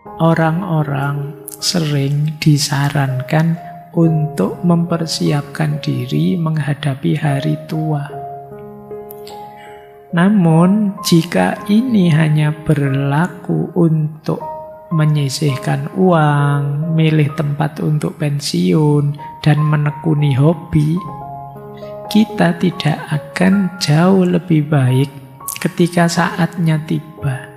orang-orang sering disarankan untuk mempersiapkan diri menghadapi hari tua. Namun, jika ini hanya berlaku untuk menyisihkan uang, milih tempat untuk pensiun, dan menekuni hobi, kita tidak akan jauh lebih baik ketika saatnya tiba.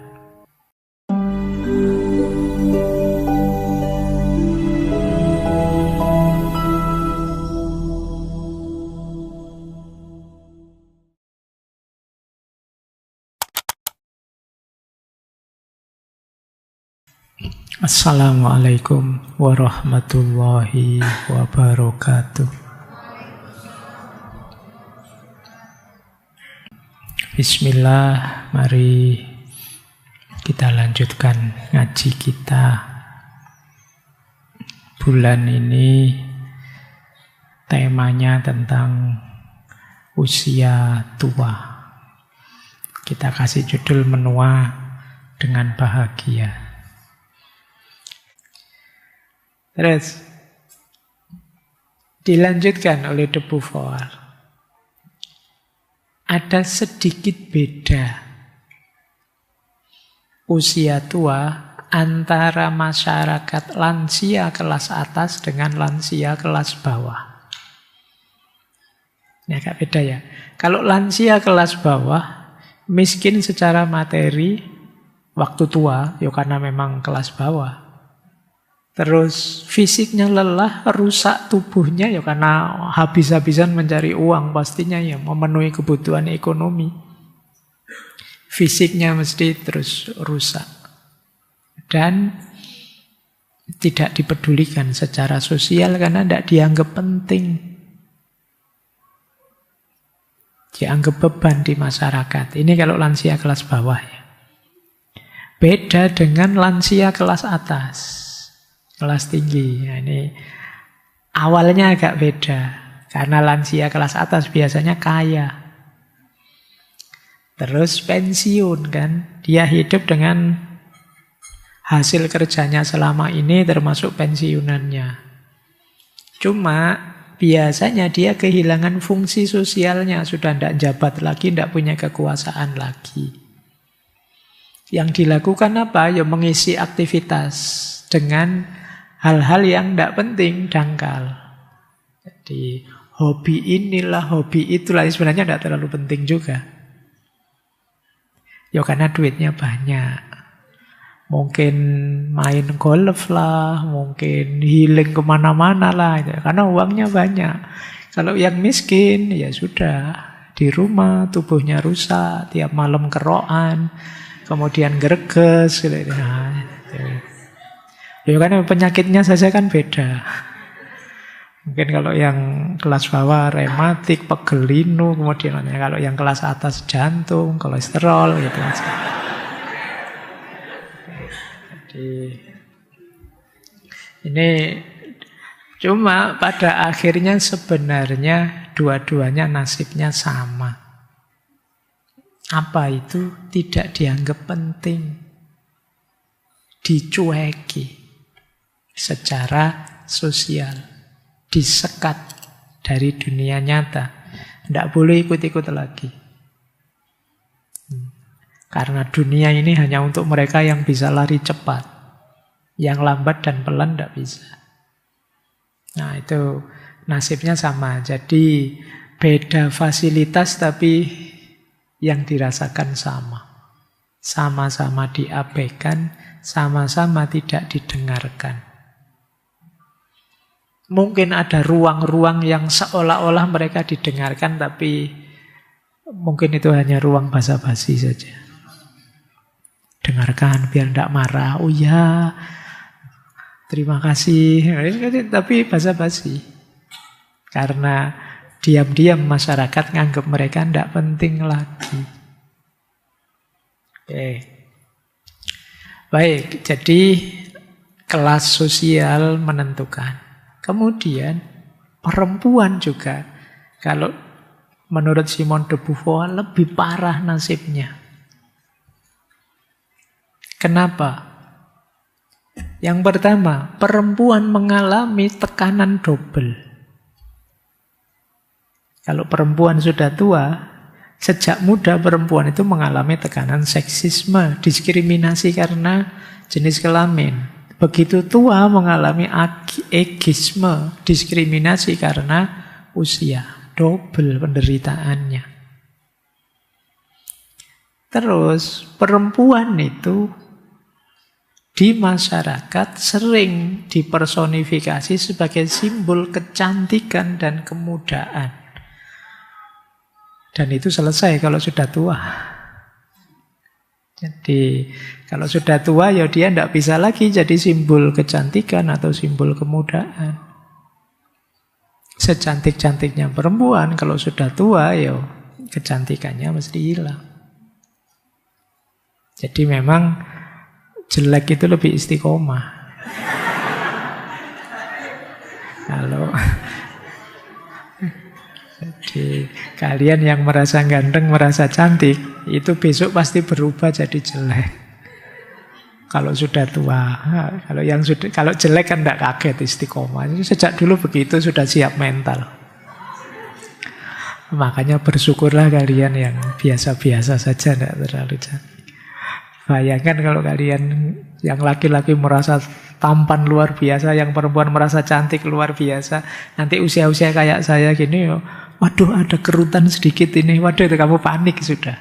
Assalamualaikum warahmatullahi wabarakatuh. Bismillah, mari kita lanjutkan ngaji kita. Bulan ini temanya tentang usia tua. Kita kasih judul menua dengan bahagia. Terus dilanjutkan oleh De Beauvoir. Ada sedikit beda usia tua antara masyarakat lansia kelas atas dengan lansia kelas bawah. Ini agak beda ya. Kalau lansia kelas bawah, miskin secara materi, waktu tua, ya karena memang kelas bawah. Terus fisiknya lelah, rusak tubuhnya ya karena habis-habisan mencari uang pastinya ya, memenuhi kebutuhan ekonomi. Fisiknya mesti terus rusak. Dan tidak dipedulikan secara sosial karena tidak dianggap penting. Dianggap beban di masyarakat. Ini kalau lansia kelas bawah ya. Beda dengan lansia kelas atas. Kelas tinggi, nah, ini awalnya agak beda. Karena lansia kelas atas biasanya kaya. Terus pensiun kan. Dia hidup dengan hasil kerjanya selama ini termasuk pensiunannya. Cuma biasanya dia kehilangan fungsi sosialnya. Sudah tidak jabat lagi, tidak punya kekuasaan lagi. Yang dilakukan apa? Ya mengisi aktivitas dengan hal-hal yang tidak penting, dangkal. Jadi hobi inilah, hobi itulah, sebenarnya tidak terlalu penting juga. Ya karena duitnya banyak. Mungkin main golf lah, mungkin healing kemana-mana lah. Karena uangnya banyak. Kalau yang miskin, ya sudah. Di rumah, tubuhnya rusak, tiap malam kerokan, kemudian greges. Nah, ya kan penyakitnya saja kan beda. Mungkin kalau yang kelas bawah rematik, pegel linu, kemudian kalau yang kelas atas jantung, kolesterol gitu. Jadi ini cuma pada akhirnya sebenarnya dua-duanya nasibnya sama. Apa itu? Tidak dianggap penting. Dicueki secara sosial, disekat dari dunia nyata. Tidak boleh ikut-ikut lagi. Karena dunia ini hanya untuk mereka yang bisa lari cepat. Yang lambat dan pelan tidak bisa. Nah itu nasibnya sama. Jadi beda fasilitas tapi yang dirasakan sama. Sama-sama diabaikan, sama-sama tidak didengarkan. Mungkin ada ruang-ruang yang seolah-olah mereka didengarkan, tapi mungkin itu hanya ruang basa-basi saja. Dengarkan biar tidak marah. Oh ya, terima kasih. Tapi basa-basi. Karena diam-diam masyarakat nganggap mereka tidak penting lagi. Oke. Baik, jadi kelas sosial menentukan. Kemudian perempuan juga, kalau menurut Simone de Beauvoir lebih parah nasibnya. Kenapa? Yang pertama, perempuan mengalami tekanan double. Kalau perempuan sudah tua, sejak muda perempuan itu mengalami tekanan seksisme, diskriminasi karena jenis kelamin. Begitu tua mengalami ageisme, diskriminasi karena usia. Double penderitaannya. Terus perempuan itu di masyarakat sering dipersonifikasi sebagai simbol kecantikan dan kemudaan. Dan itu selesai kalau sudah tua. Jadi kalau sudah tua ya dia tidak bisa lagi jadi simbol kecantikan atau simbol kemudaan. Secantik-cantiknya perempuan kalau sudah tua ya kecantikannya mesti hilang. Jadi memang jelek itu lebih istiqomah. Kalau jadi kalian yang merasa ganteng, merasa cantik, itu besok pasti berubah jadi jelek. Kalau sudah tua, kalau jelek kan tidak kaget istiqomah. Sejak dulu begitu sudah siap mental. Makanya bersyukurlah kalian yang biasa-biasa saja, tidak terlalu cantik. Bayangkan kalau kalian yang laki-laki merasa tampan luar biasa, yang perempuan merasa cantik luar biasa, nanti usia-usia kayak saya gini, waduh ada kerutan sedikit ini, waduh itu kamu panik sudah.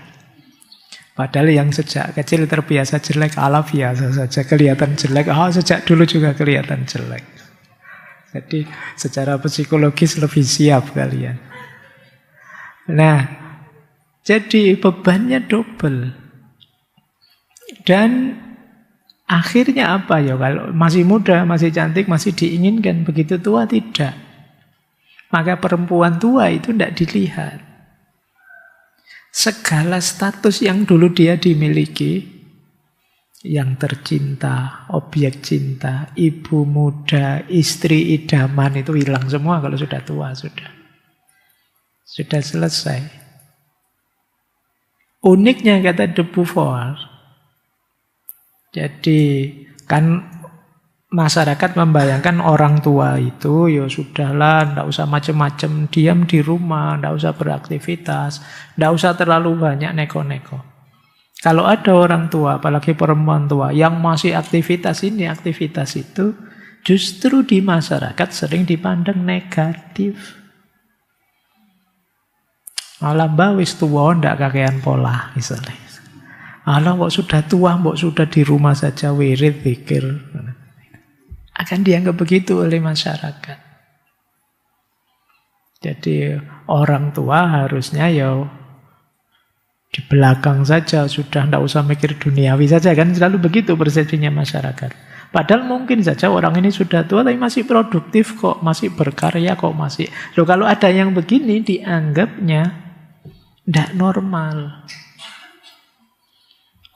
Padahal yang sejak kecil terbiasa jelek, ala biasa saja, kelihatan jelek, sejak dulu juga kelihatan jelek. Jadi secara psikologis lebih siap kalian. Nah, jadi bebannya double. Dan akhirnya apa ya? Kalau masih muda, masih cantik, masih diinginkan, begitu tua tidak. Maka perempuan tua itu tidak dilihat. Segala status yang dulu dia dimiliki, yang tercinta, objek cinta, ibu muda, istri idaman itu hilang semua kalau sudah tua, sudah selesai. Uniknya kata de Beauvoir, jadi kan masyarakat membayangkan orang tua itu ya sudahlah, tidak usah macam-macam, diam di rumah, tidak usah beraktivitas, tidak usah terlalu banyak neko-neko. Kalau ada orang tua, apalagi perempuan tua yang masih aktivitas ini, aktivitas itu, justru di masyarakat sering dipandang negatif. Malah mbak wis tua ndak kakean pola misalnya. Alah, kok sudah tua, kok sudah di rumah saja wirid, zikir. Akan dianggap begitu oleh masyarakat. Jadi orang tua harusnya ya di belakang saja, sudah tidak usah mikir duniawi saja, kan selalu begitu persepsinya masyarakat. Padahal mungkin saja orang ini sudah tua tapi masih produktif kok, masih berkarya kok, masih. Loh, kalau ada yang begini dianggapnya tidak normal.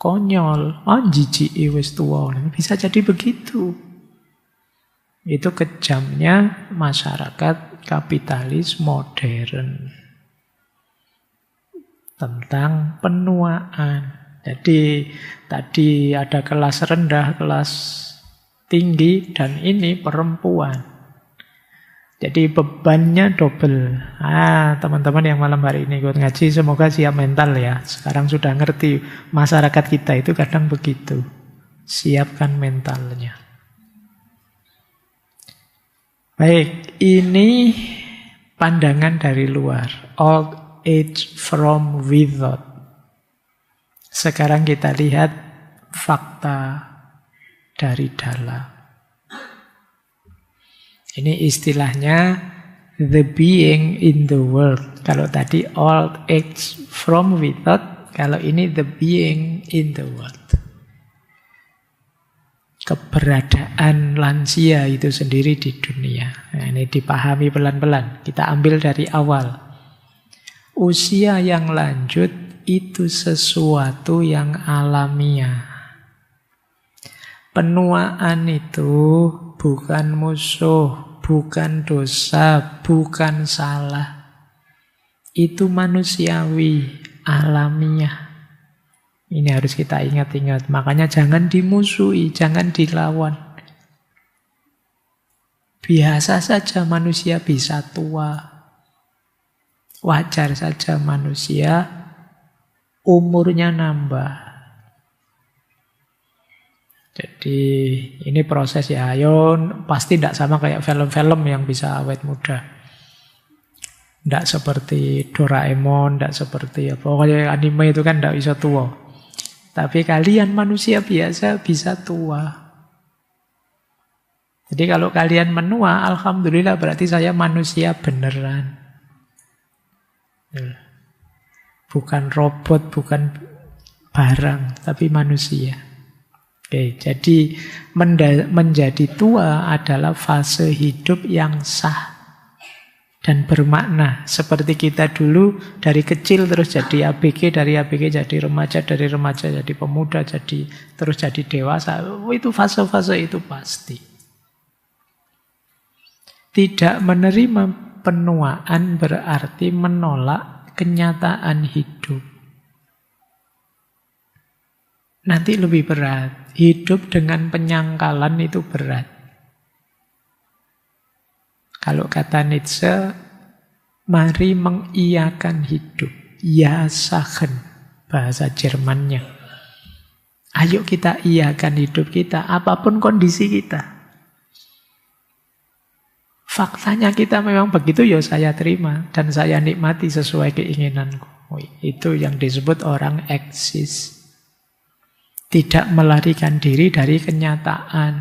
Konyol, jijik wis tua. Bisa jadi begitu. Itu kejamnya masyarakat kapitalis modern. Tentang penuaan. Jadi tadi ada kelas rendah, kelas tinggi, dan ini perempuan. Jadi bebannya double. Teman-teman yang malam hari ini ikut ngaji, semoga siap mental ya. Sekarang sudah ngerti masyarakat kita itu kadang begitu. Siapkan mentalnya. Baik, ini pandangan dari luar. Old age from without. Sekarang kita lihat fakta dari dalam. Ini istilahnya the being in the world. Kalau tadi old age from without, kalau ini the being in the world. Keberadaan lansia itu sendiri di dunia. Nah, ini dipahami pelan-pelan. Kita ambil dari awal. Usia yang lanjut itu sesuatu yang alamiah. Penuaan itu bukan musuh, bukan dosa, bukan salah. Itu manusiawi, alamiah. Ini harus kita ingat-ingat. Makanya jangan dimusuhi, jangan dilawan. Biasa saja manusia bisa tua. Wajar saja manusia umurnya nambah. Jadi ini proses ya, pasti tidak sama kayak film-film yang bisa awet muda. Tidak seperti Doraemon, tidak seperti apa. Pokoknya anime itu kan tidak bisa tua. Tapi kalian manusia biasa bisa tua. Jadi kalau kalian menua, alhamdulillah berarti saya manusia beneran. Bukan robot, bukan barang, tapi manusia. Oke, jadi menjadi tua adalah fase hidup yang sah dan bermakna. Seperti kita dulu dari kecil terus jadi ABG, dari ABG jadi remaja, dari remaja jadi pemuda, terus jadi dewasa. Itu fase-fase itu pasti. Tidak menerima penuaan berarti menolak kenyataan hidup. Nanti lebih berat. Hidup dengan penyangkalan itu berat. Kalau kata Nietzsche, mari mengiyakan hidup. Ya sachen, bahasa Jermannya. Ayo kita iyakan hidup kita, apapun kondisi kita. Faktanya kita memang begitu, ya saya terima. Dan saya nikmati sesuai keinginanku. Itu yang disebut orang eksis. Tidak melarikan diri dari kenyataan.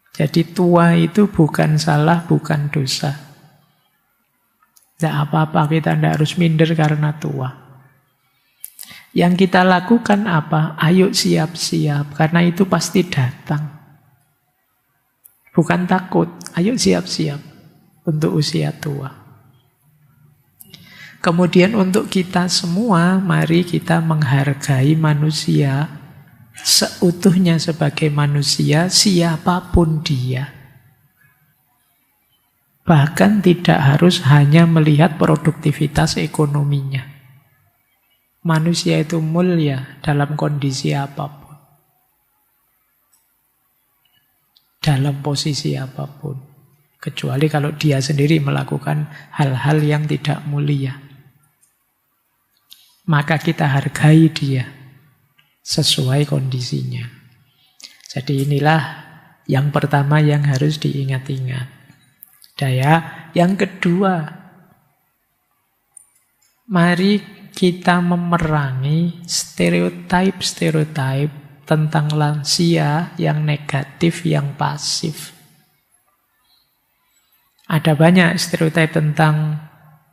Jadi tua itu bukan salah, bukan dosa. Tidak apa-apa, kita tidak harus minder karena tua. Yang kita lakukan apa? Ayo siap-siap, karena itu pasti datang. Bukan takut, ayo siap-siap untuk usia tua. Kemudian untuk kita semua, mari kita menghargai manusia seutuhnya sebagai manusia, siapapun dia. Bahkan tidak harus hanya melihat produktivitas ekonominya. Manusia itu mulia dalam kondisi apapun. Dalam posisi apapun. Kecuali kalau dia sendiri melakukan hal-hal yang tidak mulia. Maka kita hargai dia sesuai kondisinya. Jadi inilah yang pertama yang harus diingat-ingat. Daya. Yang kedua, mari kita memerangi stereotip tentang lansia yang negatif, yang pasif. Ada banyak stereotip tentang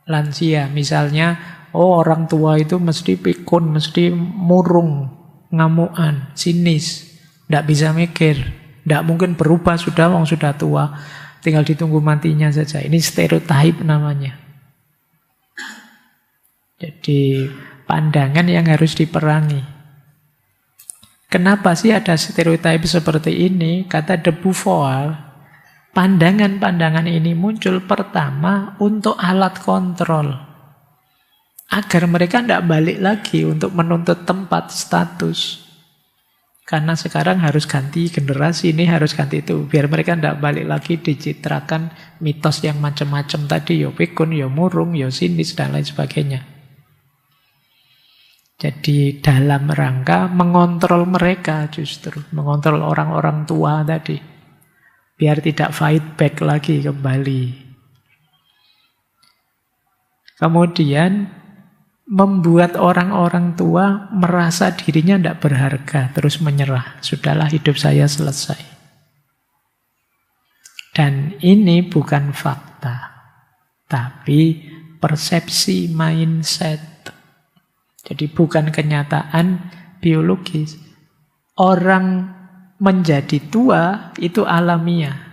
lansia. Misalnya, orang tua itu mesti pikun, mesti murung, ngamuan, sinis, tidak bisa mikir, tidak mungkin berubah, sudah tua, tinggal ditunggu matinya saja. Ini stereotip namanya. Jadi pandangan yang harus diperangi. Kenapa sih ada stereotip seperti ini? Kata de Beauvoir, pandangan-pandangan ini muncul pertama untuk alat kontrol. Agar mereka tidak balik lagi untuk menuntut tempat, status. Karena sekarang harus ganti generasi, ini harus ganti itu. Biar mereka tidak balik lagi dicitrakan mitos yang macam-macam tadi. Ya pikun, ya murung, ya sinis, dan lain sebagainya. Jadi dalam rangka mengontrol mereka justru. Mengontrol orang-orang tua tadi. Biar tidak fight back lagi kembali. Kemudian membuat orang-orang tua merasa dirinya tidak berharga, terus menyerah. Sudahlah, hidup saya selesai. Dan ini bukan fakta, tapi persepsi mindset. Jadi bukan kenyataan biologis. Orang menjadi tua itu alamiah.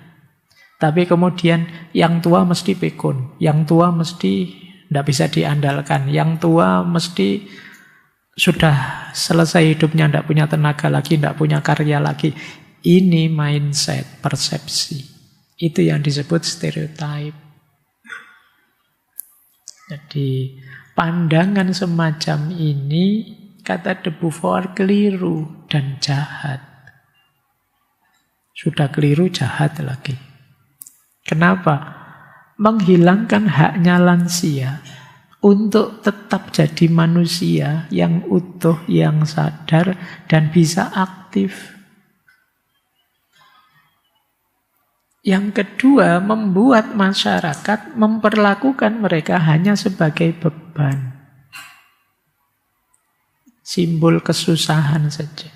Tapi kemudian yang tua mesti pikun, yang tua mesti tidak bisa diandalkan. Yang tua mesti sudah selesai hidupnya, tidak punya tenaga lagi, tidak punya karya lagi. Ini mindset, persepsi. Itu yang disebut stereotip. Jadi pandangan semacam ini, kata de Beauvoir, keliru dan jahat. Sudah keliru, jahat lagi. Kenapa? Menghilangkan haknya lansia untuk tetap jadi manusia yang utuh, yang sadar, dan bisa aktif. Yang kedua, membuat masyarakat memperlakukan mereka hanya sebagai beban. Simbol kesusahan saja.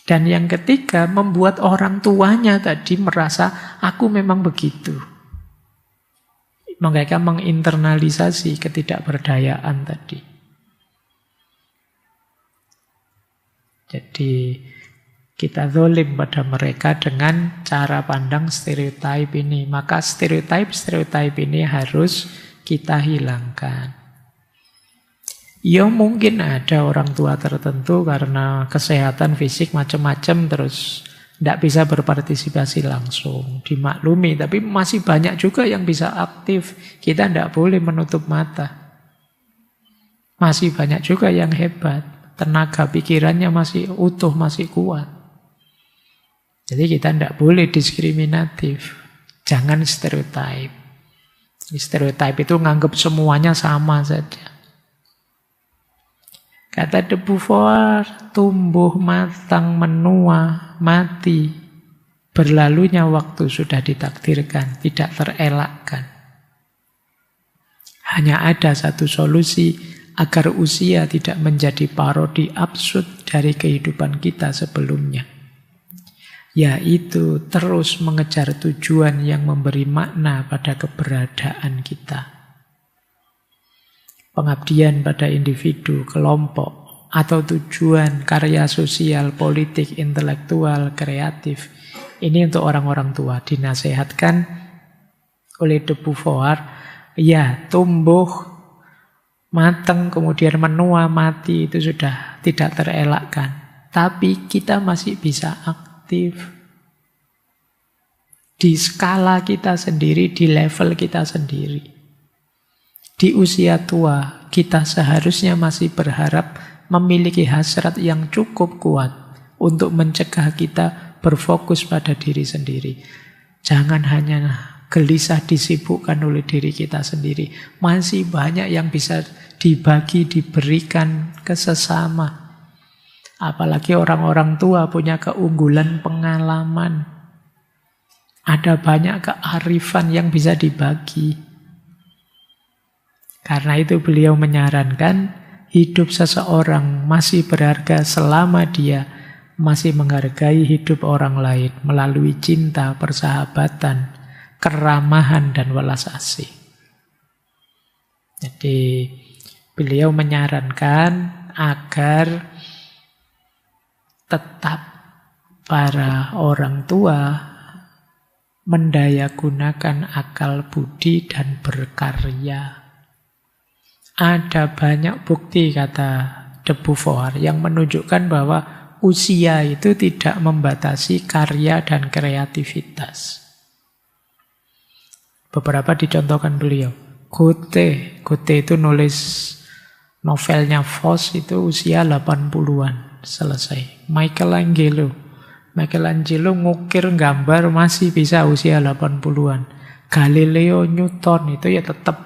Dan yang ketiga, membuat orang tuanya tadi merasa, aku memang begitu. Mereka menginternalisasi ketidakberdayaan tadi. Jadi kita zalim pada mereka dengan cara pandang stereotip ini. Maka stereotip ini harus kita hilangkan. Ya mungkin ada orang tua tertentu karena kesehatan fisik macam-macam terus tidak bisa berpartisipasi langsung, dimaklumi. Tapi masih banyak juga yang bisa aktif. Kita tidak boleh menutup mata. Masih banyak juga yang hebat. Tenaga pikirannya masih utuh, masih kuat. Jadi kita tidak boleh diskriminatif. Jangan stereotip. Stereotip itu nganggap semuanya sama saja. Kata de Beauvoir, tumbuh, matang, menua, mati. Berlalunya waktu sudah ditakdirkan, tidak terelakkan. Hanya ada satu solusi agar usia tidak menjadi parodi absurd dari kehidupan kita sebelumnya. Yaitu terus mengejar tujuan yang memberi makna pada keberadaan kita. Pengabdian pada individu, kelompok, atau tujuan karya sosial, politik, intelektual, kreatif. Ini untuk orang-orang tua. Dinasehatkan oleh de Beauvoir, ya tumbuh, matang, kemudian menua, mati, itu sudah tidak terelakkan. Tapi kita masih bisa aktif. Di skala kita sendiri, di level kita sendiri. Di usia tua, kita seharusnya masih berharap memiliki hasrat yang cukup kuat untuk mencegah kita berfokus pada diri sendiri. Jangan hanya gelisah disibukkan oleh diri kita sendiri. Masih banyak yang bisa dibagi, diberikan ke sesama. Apalagi orang-orang tua punya keunggulan pengalaman. Ada banyak kearifan yang bisa dibagi. Karena itu beliau menyarankan hidup seseorang masih berharga selama dia masih menghargai hidup orang lain melalui cinta, persahabatan, keramahan, dan welas asih. Jadi beliau menyarankan agar tetap para orang tua mendayagunakan akal budi dan berkarya. Ada banyak bukti, kata de Beauvoir, yang menunjukkan bahwa usia itu tidak membatasi karya dan kreativitas. Beberapa dicontohkan beliau. Goethe itu nulis novelnya Faust itu usia 80-an selesai. Michelangelo ngukir gambar masih bisa usia 80-an. Galileo, Newton itu ya tetap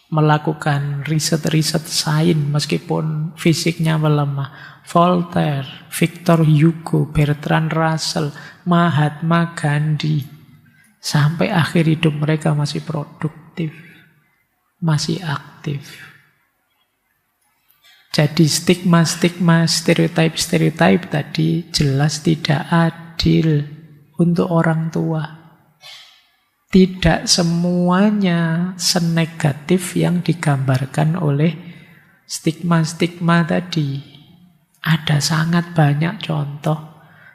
melakukan riset-riset sains meskipun fisiknya melemah. Voltaire, Victor Hugo, Bertrand Russell, Mahatma Gandhi, sampai akhir hidup mereka masih produktif, masih aktif. Jadi stigma-stigma, stereotip tadi jelas tidak adil untuk orang tua. Tidak semuanya senegatif yang digambarkan oleh stigma-stigma tadi. Ada sangat banyak contoh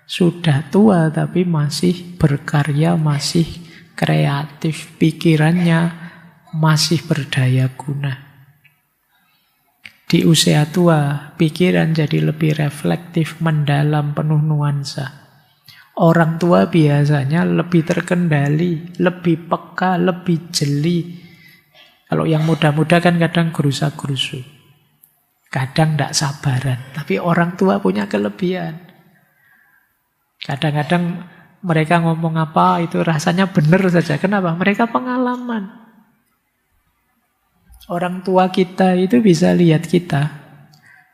sudah tua tapi masih berkarya, masih kreatif, pikirannya masih berdaya guna. Di usia tua, pikiran jadi lebih reflektif, mendalam, penuh nuansa. Orang tua biasanya lebih terkendali, lebih peka, lebih jeli. Kalau yang muda-muda kan kadang gerusa-gerusu. Kadang tidak sabaran. Tapi orang tua punya kelebihan. Kadang-kadang Mereka ngomong apa itu rasanya benar saja. Kenapa? Mereka pengalaman. Orang tua kita itu bisa lihat kita.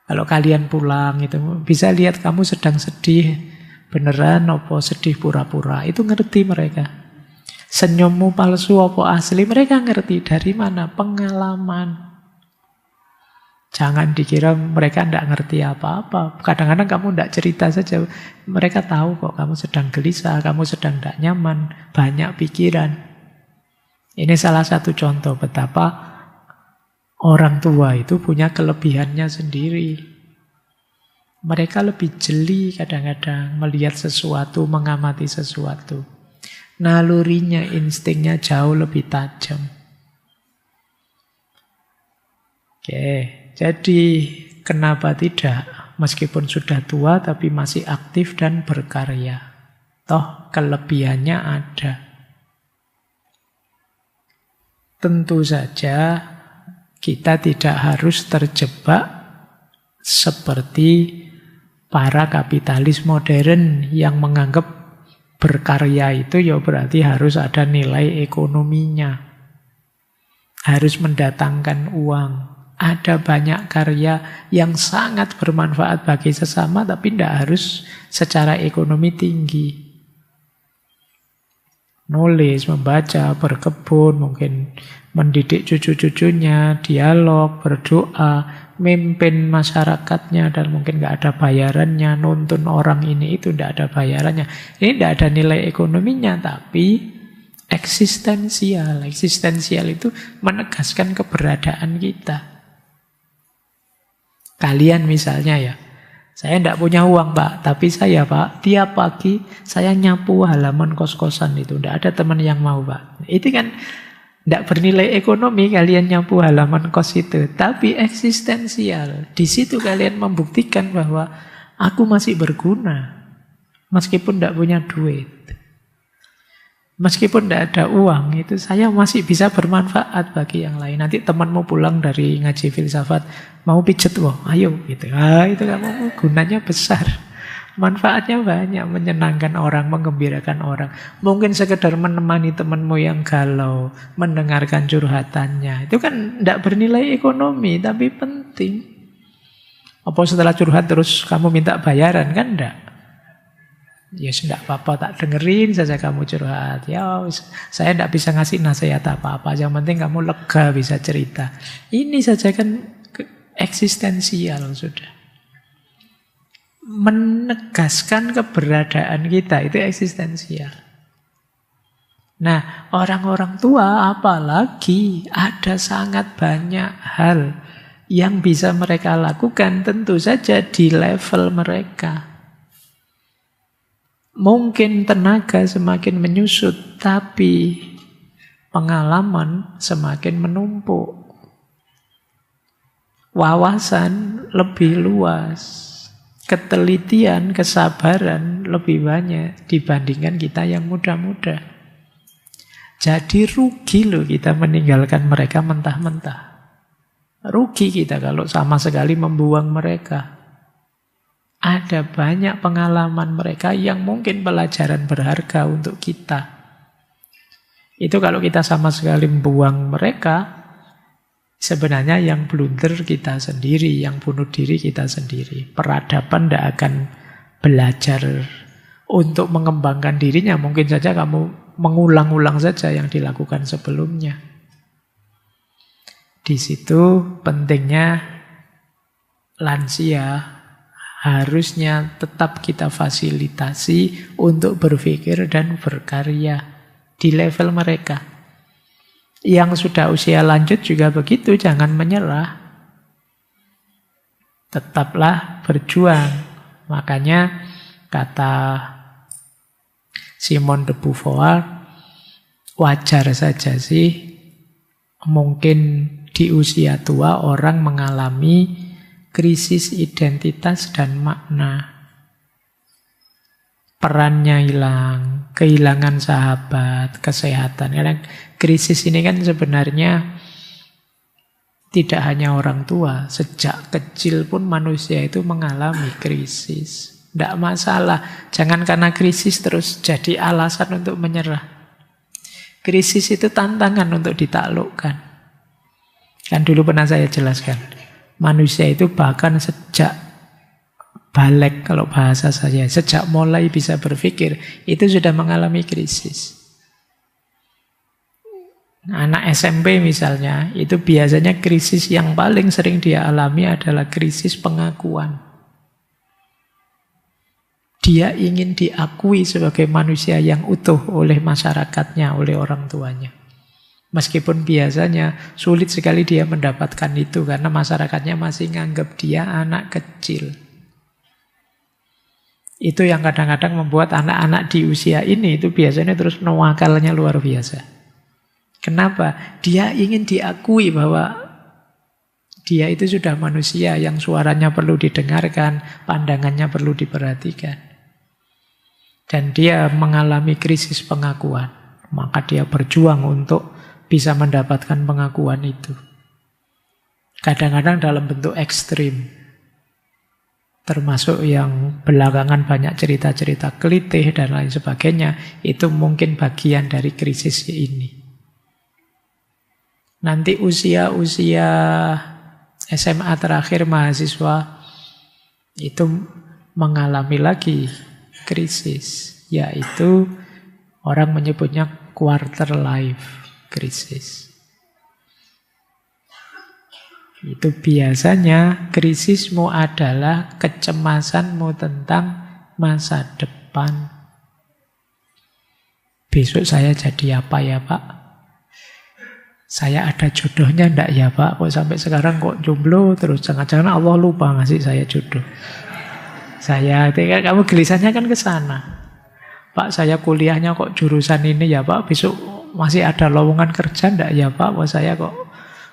Kalau kalian pulang itu bisa lihat kamu sedang sedih beneran apa sedih pura-pura. Itu ngerti mereka. Senyummu palsu apa asli, mereka ngerti. Dari mana? Pengalaman. Jangan dikira mereka tidak ngerti apa-apa. Kadang-kadang kamu tidak cerita saja. Mereka tahu kok kamu sedang gelisah, kamu sedang tidak nyaman, banyak pikiran. Ini salah satu contoh betapa orang tua itu punya kelebihannya sendiri. Mereka lebih jeli kadang-kadang melihat sesuatu, mengamati sesuatu. Nalurinya, instingnya jauh lebih tajam. Oke. Jadi kenapa tidak? Meskipun sudah tua tapi masih aktif dan berkarya. Toh kelebihannya ada. Tentu saja kita tidak harus terjebak seperti para kapitalis modern yang menganggap berkarya itu ya berarti harus ada nilai ekonominya. Harus mendatangkan uang. Ada banyak karya yang sangat bermanfaat bagi sesama tapi tidak harus secara ekonomi tinggi. Nulis, membaca, berkebun, mungkin mendidik cucu-cucunya, dialog, berdoa, memimpin masyarakatnya dan mungkin nggak ada bayarannya, nuntun orang ini itu tidak ada bayarannya. Ini tidak ada nilai ekonominya tapi eksistensial. Eksistensial itu menegaskan keberadaan kita. Kalian misalnya ya, saya tidak punya uang Pak, tapi saya Pak, tiap pagi saya nyapu halaman kos-kosan itu. Tidak ada teman yang mau Pak. Itu kan tidak bernilai ekonomi kalian nyapu halaman kos itu. Tapi eksistensial. Di situ kalian membuktikan bahwa aku masih berguna. Meskipun tidak punya duit. Meskipun tidak ada uang, itu saya masih bisa bermanfaat bagi yang lain. Nanti temanmu pulang dari ngaji filsafat, mau pijet, wah, ayo gitu. Itu kamu gunanya besar. Manfaatnya banyak, menyenangkan orang, menggembirakan orang. Mungkin sekedar menemani temanmu yang galau, mendengarkan curhatannya. Itu kan tidak bernilai ekonomi, tapi penting. Apa setelah curhat terus kamu minta bayaran? Kan enggak. Ya sudah apa-apa, tak dengerin saja kamu curhat. Ya saya tidak bisa ngasih nasihat apa-apa. Yang penting kamu lega bisa cerita. Ini saja kan eksistensial sudah. Menegaskan keberadaan kita itu eksistensial. Nah, orang-orang tua apalagi ada sangat banyak hal yang bisa mereka lakukan tentu saja di level mereka. Mungkin tenaga semakin menyusut, tapi pengalaman semakin menumpuk. Wawasan lebih luas. Ketelitian, kesabaran lebih banyak dibandingkan kita yang muda-muda. Jadi rugi loh kita meninggalkan mereka mentah-mentah. Rugi kita kalau sama sekali membuang mereka. Ada banyak pengalaman mereka yang mungkin pelajaran berharga untuk kita. Itu kalau kita sama sekali membuang mereka, sebenarnya yang blunder kita sendiri, yang bunuh diri kita sendiri. Peradaban tidak akan belajar untuk mengembangkan dirinya. Mungkin saja kamu mengulang-ulang saja yang dilakukan sebelumnya. Di situ pentingnya lansia harusnya tetap kita fasilitasi untuk berpikir dan berkarya di level mereka. Yang sudah usia lanjut juga begitu, jangan menyerah. Tetaplah berjuang. Makanya kata Simone de Beauvoir, wajar saja sih mungkin di usia tua orang mengalami krisis identitas dan makna. Perannya hilang, kehilangan sahabat, kesehatan. Karena krisis ini kan sebenarnya tidak hanya orang tua. Sejak kecil pun manusia itu mengalami krisis. Tidak masalah. Jangan karena krisis terus jadi alasan untuk menyerah. Krisis itu tantangan untuk ditaklukkan. Kan dulu pernah saya jelaskan. Manusia itu bahkan sejak balik, kalau bahasa saya, sejak mulai bisa berpikir, itu sudah mengalami krisis. Anak SMP misalnya, itu biasanya krisis yang paling sering dia alami adalah krisis pengakuan. Dia ingin diakui sebagai manusia yang utuh oleh masyarakatnya, oleh orang tuanya. Meskipun biasanya sulit sekali dia mendapatkan itu, karena masyarakatnya masih nganggap dia anak kecil. Itu yang kadang-kadang membuat anak-anak di usia ini itu biasanya terus nakalnya luar biasa. Kenapa? Dia ingin diakui bahwa dia itu sudah manusia yang suaranya perlu didengarkan, pandangannya perlu diperhatikan. Dan dia mengalami krisis pengakuan. Maka dia berjuang untuk bisa mendapatkan pengakuan itu. Kadang-kadang dalam bentuk ekstrim. Termasuk yang belakangan banyak cerita-cerita kelitih dan lain sebagainya. Itu mungkin bagian dari krisis ini. Nanti usia-usia SMA terakhir mahasiswa itu mengalami lagi krisis. Yaitu orang menyebutnya quarter life crisis. Itu biasanya krisismu adalah kecemasanmu tentang masa depan. Besok saya jadi apa ya Pak? Saya ada jodohnya enggak ya Pak? Kok sampai sekarang kok jomblo terus? Jangan-jangan Allah lupa ngasih saya jodoh. Kamu gelisahnya kan ke sana. Pak, saya kuliahnya kok jurusan ini ya Pak? Besok masih ada lowongan kerja enggak ya Pak? Wah, saya kok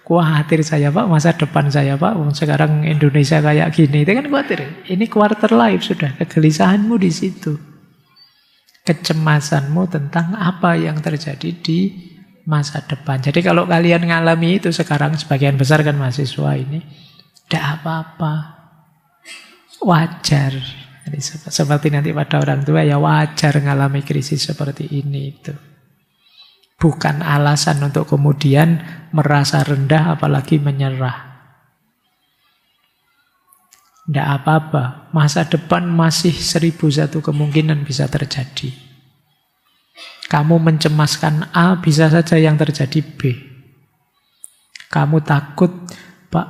khawatir saya Pak, masa depan saya Pak, sekarang Indonesia kayak gini, itu kan khawatir. Ini quarter life sudah, kegelisahanmu di situ. Kecemasanmu tentang apa yang terjadi di masa depan. Jadi kalau kalian ngalami itu sekarang, sebagian besar kan mahasiswa ini, tidak apa-apa. Wajar. Jadi seperti nanti pada orang tua ya wajar ngalami krisis seperti ini itu. Bukan alasan untuk kemudian merasa rendah apalagi menyerah. Tidak apa-apa. Masa depan masih 1001 kemungkinan bisa terjadi. Kamu mencemaskan A, bisa saja yang terjadi B. Kamu takut, Pak,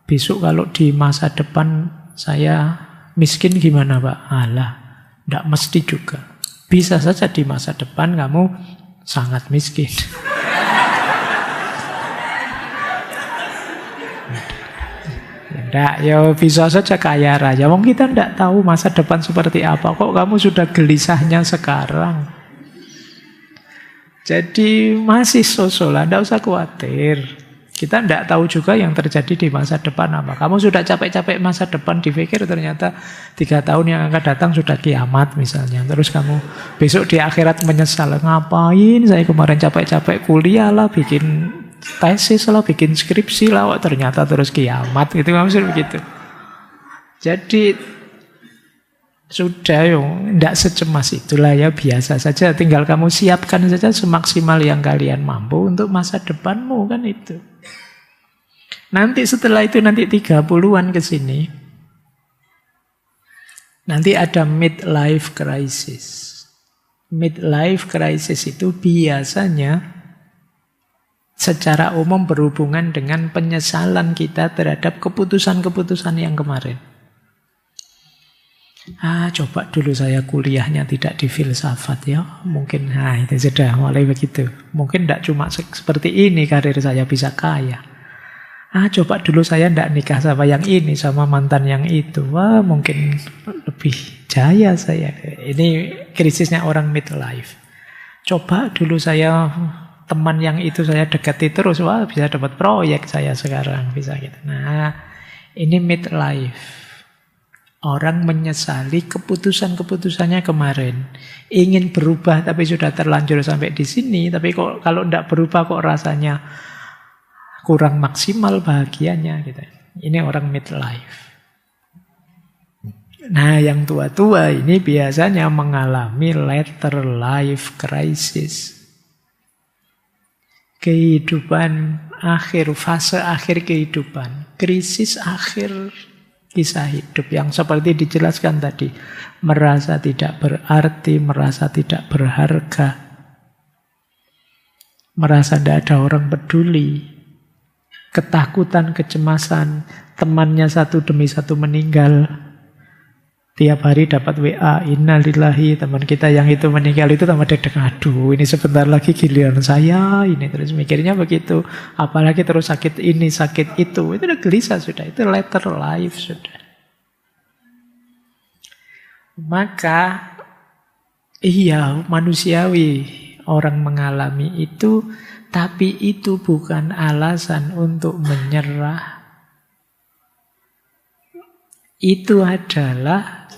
besok kalau di masa depan saya miskin gimana Pak? Alah, tidak mesti juga. Bisa saja di masa depan kamu sangat miskin. Tidak, ya bisa saja kaya raya. Wong kita tidak tahu masa depan seperti apa. Kok kamu sudah gelisahnya sekarang? Jadi masih sosolah, tidak usah khawatir. Kita tidak tahu juga yang terjadi di masa depan apa. Kamu sudah capek-capek masa depan dipikir ternyata 3 tahun yang akan datang sudah kiamat misalnya. Terus kamu besok di akhirat menyesal. Ngapain saya kemarin capek-capek kuliah lah, bikin tesis lah, bikin skripsi lah. Wah, ternyata terus kiamat. Gitu maksudnya begitu. Jadi sudah tidak secemas itulah ya, biasa saja. Tinggal kamu siapkan saja semaksimal yang kalian mampu untuk masa depanmu kan itu. Nanti setelah itu nanti 30-an ke sini. Nanti ada midlife crisis. Midlife crisis itu biasanya secara umum berhubungan dengan penyesalan kita terhadap keputusan-keputusan yang kemarin. Coba dulu saya kuliahnya tidak di filsafat ya. Mungkin itu sudah mulai begitu. Mungkin tidak cuma seperti ini karir saya bisa kaya. Coba dulu saya tidak nikah sama yang ini, sama mantan yang itu. Wah, mungkin lebih jaya saya. Ini krisisnya orang midlife. Coba dulu saya teman yang itu saya dekati terus. Wah, bisa dapat proyek saya sekarang. Bisa gitu. Nah, ini midlife. Orang menyesali keputusan-keputusannya kemarin. Ingin berubah tapi sudah terlanjur sampai di sini. Tapi kok kalau tidak berubah kok rasanya kurang maksimal bahagianya gitu. Ini orang midlife. Nah, yang tua-tua ini biasanya mengalami later life crisis. Kehidupan akhir, fase akhir kehidupan. Krisis akhir kisah hidup yang seperti dijelaskan tadi. Merasa tidak berarti, merasa tidak berharga. Merasa tidak ada orang peduli. Ketakutan, kecemasan, temannya satu demi satu meninggal. Tiap hari dapat WA, innalillahi, teman kita yang itu meninggal itu tambah deg-deg, aduh ini sebentar lagi giliran saya, ini terus mikirnya begitu. Apalagi terus sakit ini, sakit itu udah gelisah sudah, itu later life sudah. Maka iya manusiawi orang mengalami itu, tapi itu bukan alasan untuk menyerah. Itu adalah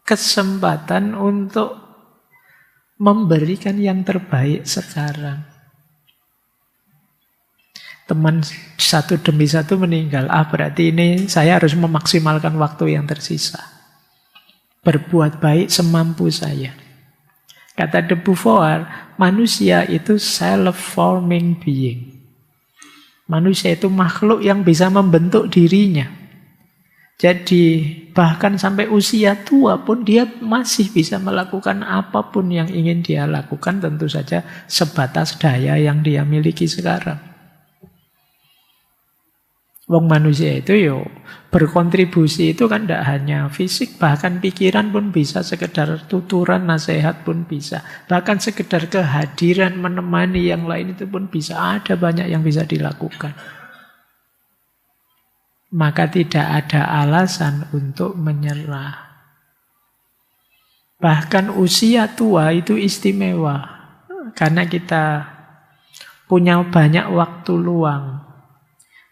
kesempatan untuk memberikan yang terbaik sekarang. Teman satu demi satu meninggal. Berarti ini saya harus memaksimalkan waktu yang tersisa. Berbuat baik semampu saya. Kata de Beauvoir, manusia itu self-forming being. Manusia itu makhluk yang bisa membentuk dirinya. Jadi bahkan sampai usia tua pun dia masih bisa melakukan apapun yang ingin dia lakukan, tentu saja sebatas daya yang dia miliki sekarang. Wong manusia itu berkontribusi itu kan tidak hanya fisik, bahkan pikiran pun bisa, sekedar tuturan nasihat pun bisa. Bahkan sekedar kehadiran menemani yang lain itu pun bisa, ada banyak yang bisa dilakukan. Maka tidak ada alasan untuk menyerah. Bahkan usia tua itu istimewa. Karena kita punya banyak waktu luang.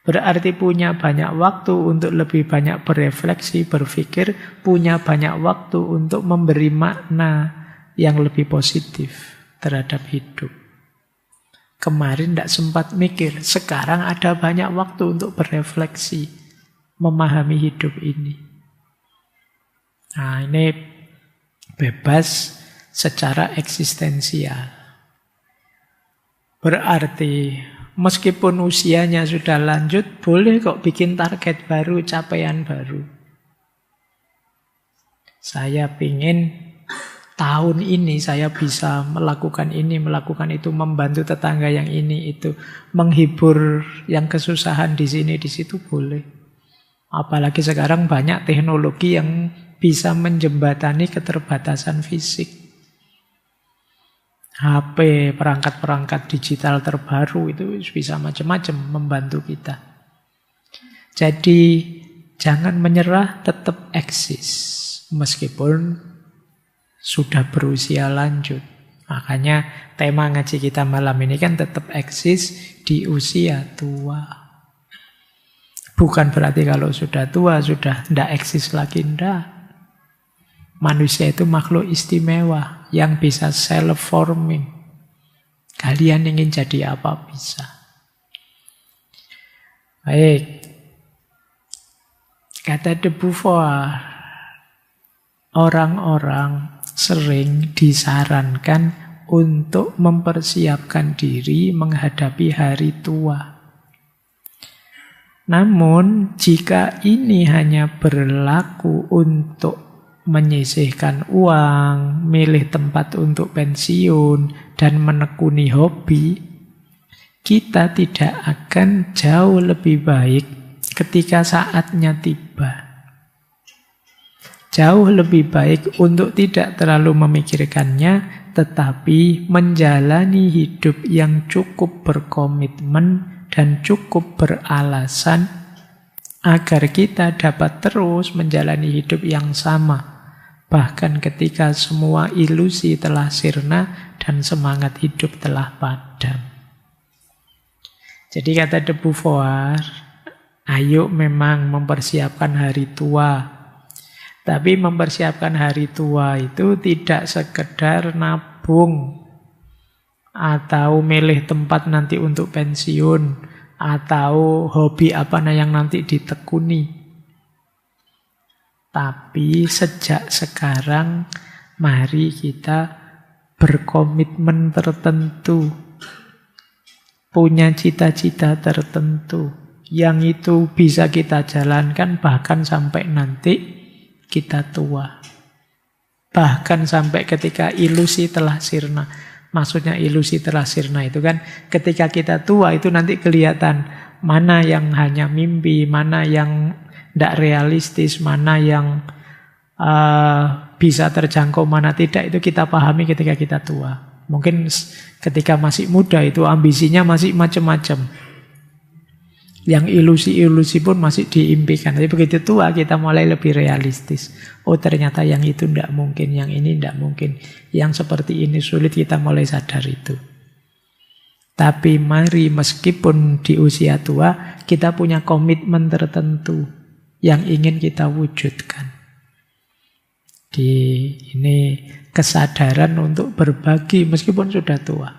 Berarti punya banyak waktu untuk lebih banyak berefleksi, berpikir. Punya banyak waktu untuk memberi makna yang lebih positif terhadap hidup. Kemarin tidak sempat mikir, sekarang ada banyak waktu untuk berefleksi. Memahami hidup ini. Nah, ini bebas secara eksistensial. Berarti meskipun usianya sudah lanjut, boleh kok bikin target baru, capaian baru. Saya pingin tahun ini saya bisa melakukan ini, melakukan itu, membantu tetangga yang ini, itu. Menghibur yang kesusahan di sini, di situ boleh. Apalagi sekarang banyak teknologi yang bisa menjembatani keterbatasan fisik. HP, perangkat-perangkat digital terbaru itu bisa macam-macam membantu kita. Jadi jangan menyerah, tetap eksis. Meskipun sudah berusia lanjut. Makanya tema ngaji kita malam ini kan tetap eksis di usia tua. Bukan berarti kalau sudah tua, sudah tidak eksis lagi, tidak. Manusia itu makhluk istimewa yang bisa self-forming. Kalian ingin jadi apa bisa. Baik. Kata de Beauvoir, orang-orang sering disarankan untuk mempersiapkan diri menghadapi hari tua. Namun, jika ini hanya berlaku untuk menyisihkan uang, milih tempat untuk pensiun, dan menekuni hobi, kita tidak akan jauh lebih baik ketika saatnya tiba. Jauh lebih baik untuk tidak terlalu memikirkannya, tetapi menjalani hidup yang cukup berkomitmen dan cukup beralasan agar kita dapat terus menjalani hidup yang sama. Bahkan ketika semua ilusi telah sirna dan semangat hidup telah padam. Jadi kata de Beauvoir, ayo memang mempersiapkan hari tua. Tapi mempersiapkan hari tua itu tidak sekedar nabung atau milih tempat nanti untuk pensiun, atau hobi apa yang nanti ditekuni. Tapi sejak sekarang mari kita berkomitmen tertentu, punya cita-cita tertentu, yang itu bisa kita jalankan bahkan sampai nanti kita tua. Bahkan sampai ketika ilusi telah sirna. Maksudnya ilusi telah sirna itu kan ketika kita tua itu nanti kelihatan mana yang hanya mimpi, mana yang tidak realistis, mana yang bisa terjangkau, mana tidak. Itu kita pahami ketika kita tua. Mungkin ketika masih muda itu ambisinya masih macam-macam. Yang ilusi-ilusi pun masih diimpikan. Tapi begitu tua kita mulai lebih realistis. Oh ternyata yang itu tidak mungkin, yang ini tidak mungkin. Yang seperti ini sulit, kita mulai sadar itu. Tapi mari meskipun di usia tua, kita punya komitmen tertentu yang ingin kita wujudkan. Ini kesadaran untuk berbagi meskipun sudah tua.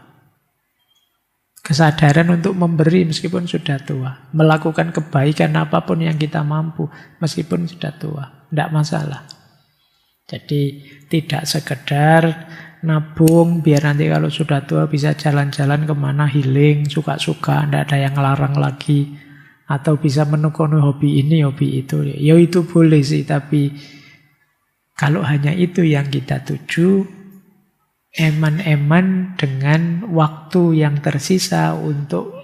Kesadaran untuk memberi meskipun sudah tua. Melakukan kebaikan apapun yang kita mampu meskipun sudah tua. Tidak masalah. Jadi tidak sekedar nabung biar nanti kalau sudah tua bisa jalan-jalan kemana healing, suka-suka, tidak ada yang larang lagi. Atau bisa menekuni hobi ini, hobi itu. Ya itu boleh sih, tapi kalau hanya itu yang kita tuju, eman-eman dengan waktu yang tersisa untuk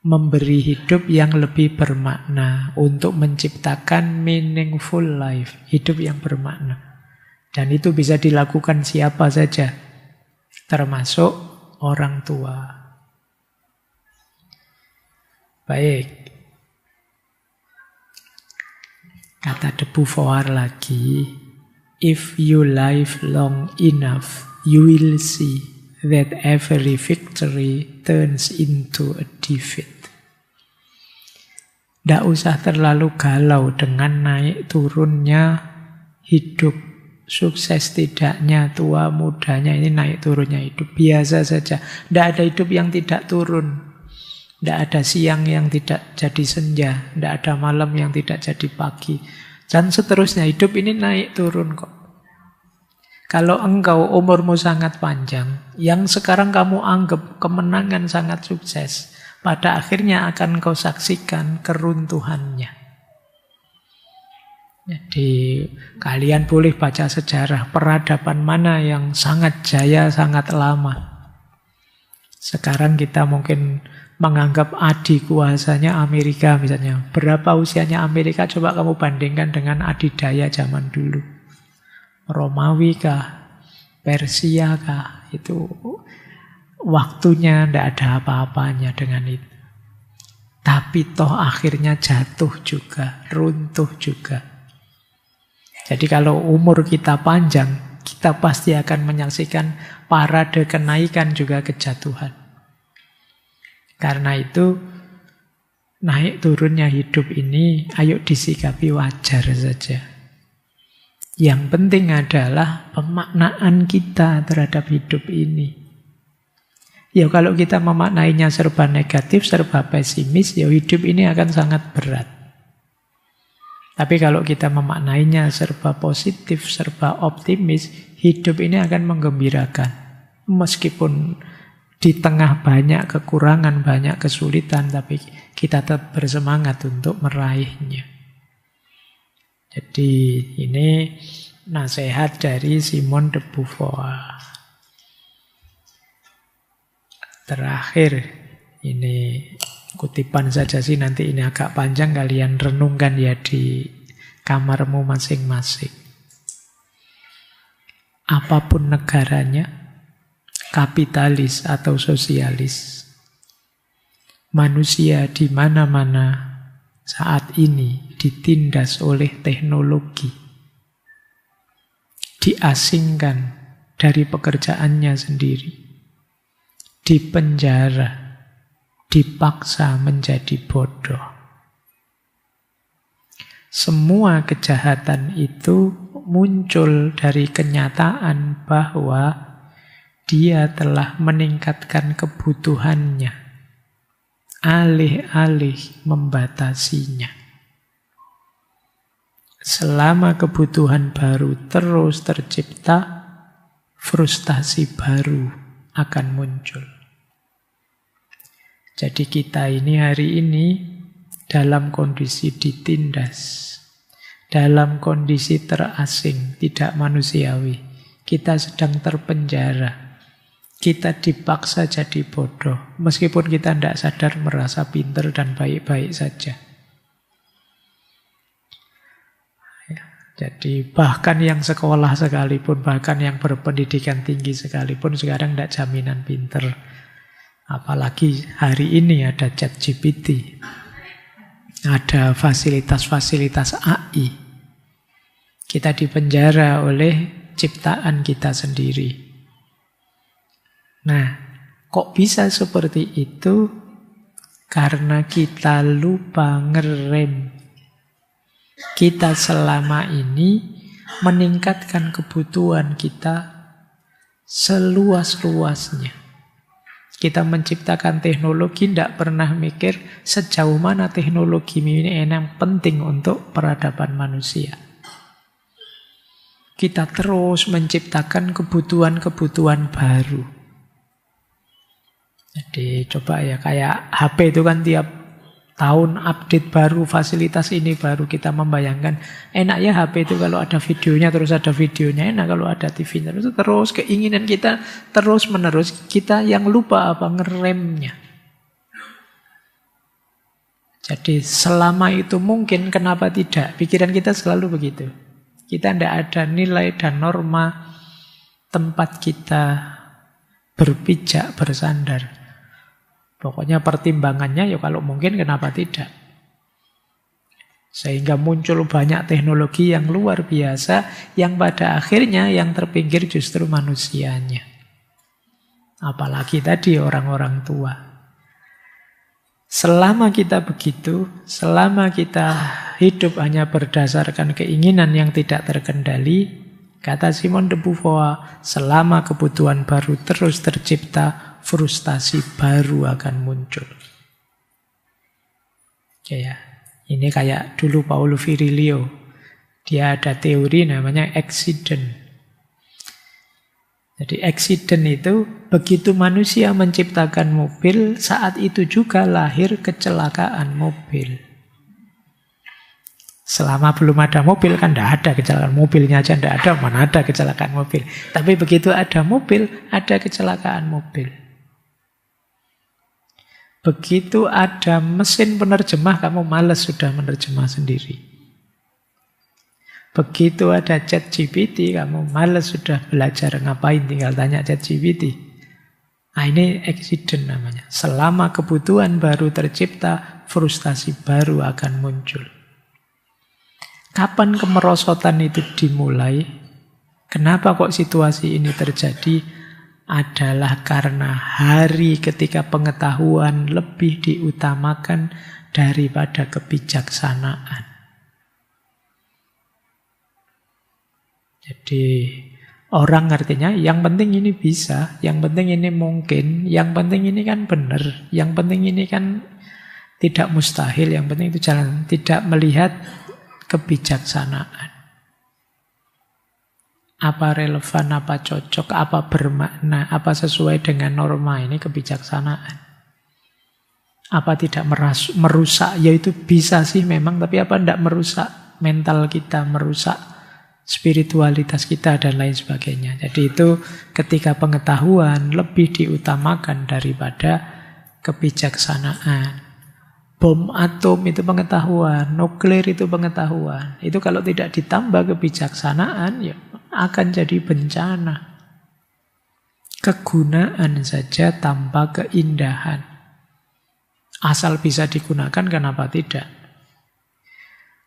memberi hidup yang lebih bermakna, untuk menciptakan meaningful life, hidup yang bermakna. Dan itu bisa dilakukan siapa saja, termasuk orang tua. Baik. Kata De Beauvoir lagi, if you live long enough, you will see that every victory turns into a defeat. Tidak usah terlalu galau dengan naik turunnya hidup. Sukses tidaknya, tua mudanya, ini naik turunnya hidup. Biasa saja. Tidak ada hidup yang tidak turun. Tidak ada siang yang tidak jadi senja. Tidak ada malam yang tidak jadi pagi. Dan seterusnya, hidup ini naik turun kok. Kalau engkau umurmu sangat panjang, yang sekarang kamu anggap kemenangan sangat sukses, pada akhirnya akan kau saksikan keruntuhannya. Jadi kalian boleh baca sejarah peradaban mana yang sangat jaya, sangat lama. Sekarang kita mungkin menganggap adikuasanya Amerika misalnya. Berapa usianya Amerika? Coba kamu bandingkan dengan adidaya zaman dulu. Romawi kah? Persia kah? Itu waktunya tidak ada apa-apanya dengan itu. Tapi toh akhirnya jatuh juga, runtuh juga. Jadi kalau umur kita panjang, kita pasti akan menyaksikan parade kenaikan juga kejatuhan. Karena itu, naik turunnya hidup ini, ayo disikapi wajar saja. Yang penting adalah pemaknaan kita terhadap hidup ini. Ya kalau kita memaknainya serba negatif, serba pesimis, ya hidup ini akan sangat berat. Tapi kalau kita memaknainya serba positif, serba optimis, hidup ini akan menggembirakan. Meskipun di tengah banyak kekurangan, banyak kesulitan, tapi kita tetap bersemangat untuk meraihnya. Jadi ini nasihat dari Simone de Beauvoir. Terakhir, ini kutipan saja sih, nanti ini agak panjang, kalian renungkan ya di kamarmu masing-masing. Apapun negaranya, kapitalis atau sosialis, manusia di mana-mana saat ini ditindas oleh teknologi, diasingkan dari pekerjaannya sendiri, dipenjara, dipaksa menjadi bodoh. Semua kejahatan itu muncul dari kenyataan bahwa dia telah meningkatkan kebutuhannya, alih-alih membatasinya. Selama kebutuhan baru terus tercipta, frustasi baru akan muncul. Jadi kita ini hari ini dalam kondisi ditindas, dalam kondisi terasing, tidak manusiawi. Kita sedang terpenjara. Kita dipaksa jadi bodoh, meskipun kita tidak sadar merasa pintar dan baik-baik saja. Ya, jadi bahkan yang sekolah sekalipun, bahkan yang berpendidikan tinggi sekalipun, sekarang tidak jaminan pintar. Apalagi hari ini ada ChatGPT, ada fasilitas-fasilitas AI. Kita dipenjara oleh ciptaan kita sendiri. Nah, kok bisa seperti itu? Karena kita lupa ngerem. Kita selama ini meningkatkan kebutuhan kita seluas-luasnya. Kita menciptakan teknologi, tidak pernah mikir sejauh mana teknologi ini yang penting untuk peradaban manusia. Kita terus menciptakan kebutuhan-kebutuhan baru. Jadi coba ya, kayak HP itu kan tiap tahun update baru, fasilitas ini baru. Kita membayangkan, enak ya HP itu kalau ada videonya, terus ada videonya. Enak kalau ada TV-nya. Terus keinginan kita terus menerus. Kita yang lupa apa ngeremnya. Jadi selama itu mungkin, kenapa tidak? Pikiran kita selalu begitu. Kita tidak ada nilai dan norma tempat kita berpijak, bersandar. Pokoknya pertimbangannya ya kalau mungkin kenapa tidak. Sehingga muncul banyak teknologi yang luar biasa, yang pada akhirnya yang terpinggir justru manusianya. Apalagi tadi orang-orang tua. Selama kita begitu, selama kita hidup hanya berdasarkan keinginan yang tidak terkendali, kata Simone de Beauvoir, selama kebutuhan baru terus tercipta, frustasi baru akan muncul. Ya, ini kayak dulu Paulo Virilio. Dia ada teori namanya accident. Jadi accident itu begitu manusia menciptakan mobil, saat itu juga lahir kecelakaan mobil. Selama belum ada mobil kan tidak ada kecelakaan. Mobilnya aja tidak ada, mana ada kecelakaan mobil. Tapi begitu ada mobil, ada kecelakaan mobil. Begitu ada mesin penerjemah, kamu malas sudah menerjemah sendiri. Begitu ada ChatGPT, kamu malas sudah belajar ngapain, tinggal tanya ChatGPT. Nah, ini accident namanya. Selama kebutuhan baru tercipta, frustasi baru akan muncul. Kapan kemerosotan itu dimulai? Kenapa kok situasi ini terjadi? Adalah karena hari ketika pengetahuan lebih diutamakan daripada kebijaksanaan. Jadi orang artinya yang penting ini bisa, yang penting ini mungkin, yang penting ini kan benar, yang penting ini kan tidak mustahil, yang penting itu jalan. Tidak melihat kebijaksanaan. Apa relevan, apa cocok, apa bermakna, apa sesuai dengan norma, ini kebijaksanaan. Apa tidak merusak, ya itu bisa sih memang, tapi apa tidak merusak mental kita, merusak spiritualitas kita dan lain sebagainya. Jadi itu ketika pengetahuan lebih diutamakan daripada kebijaksanaan. Bom atom itu pengetahuan, nuklir itu pengetahuan. Itu kalau tidak ditambah kebijaksanaan, ya akan jadi bencana. Kegunaan saja tanpa keindahan. Asal bisa digunakan, kenapa tidak?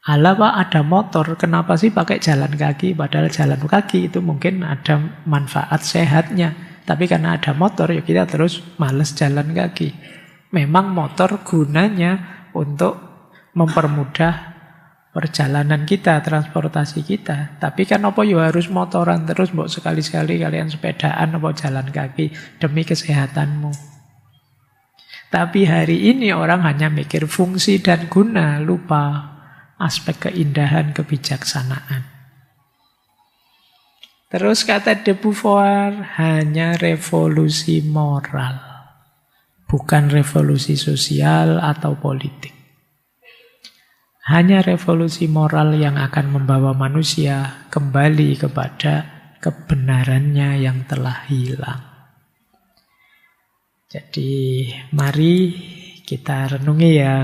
Alah Pak, ada motor, kenapa sih pakai jalan kaki? Padahal jalan kaki itu mungkin ada manfaat sehatnya. Tapi karena ada motor, ya kita terus malas jalan kaki. Memang motor gunanya untuk mempermudah perjalanan kita, transportasi kita. Tapi kan apa ya harus motoran terus, mbok sekali-sekali kalian sepedaan apa jalan kaki demi kesehatanmu. Tapi hari ini orang hanya mikir fungsi dan guna, lupa aspek keindahan, kebijaksanaan. Terus kata de Beauvoir, hanya revolusi moral, bukan revolusi sosial atau politik. Hanya revolusi moral yang akan membawa manusia kembali kepada kebenarannya yang telah hilang. Jadi mari kita renungi ya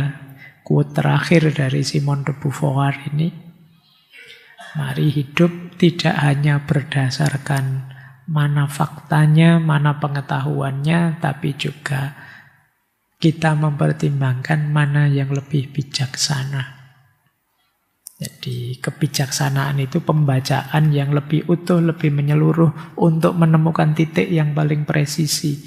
quote terakhir dari Simone de Beauvoir ini. Mari hidup tidak hanya berdasarkan mana faktanya, mana pengetahuannya, tapi juga kita mempertimbangkan mana yang lebih bijaksana. Jadi kebijaksanaan itu pembacaan yang lebih utuh, lebih menyeluruh untuk menemukan titik yang paling presisi.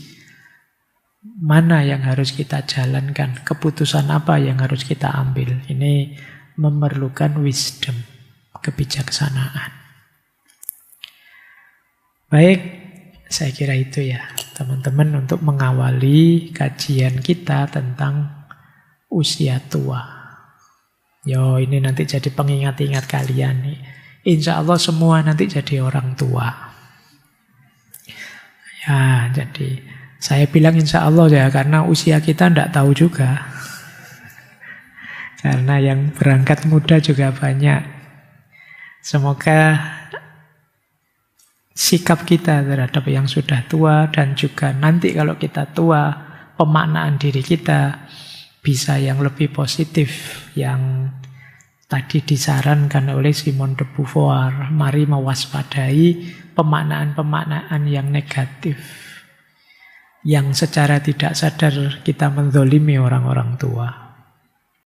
Mana yang harus kita jalankan, keputusan apa yang harus kita ambil. Ini memerlukan wisdom, kebijaksanaan. Baik, saya kira itu ya teman-teman untuk mengawali kajian kita tentang usia tua. Yo, ini nanti jadi pengingat-ingat kalian nih. Insya Allah semua nanti jadi orang tua. Ya, jadi saya bilang insya Allah ya, karena usia kita tidak tahu juga. Karena yang berangkat muda juga banyak. Semoga sikap kita terhadap yang sudah tua dan juga nanti kalau kita tua, pemaknaan diri kita bisa yang lebih positif, yang tadi disarankan oleh Simone de Beauvoir. Mari mewaspadai pemaknaan-pemaknaan yang negatif, yang secara tidak sadar kita menzolimi orang-orang tua.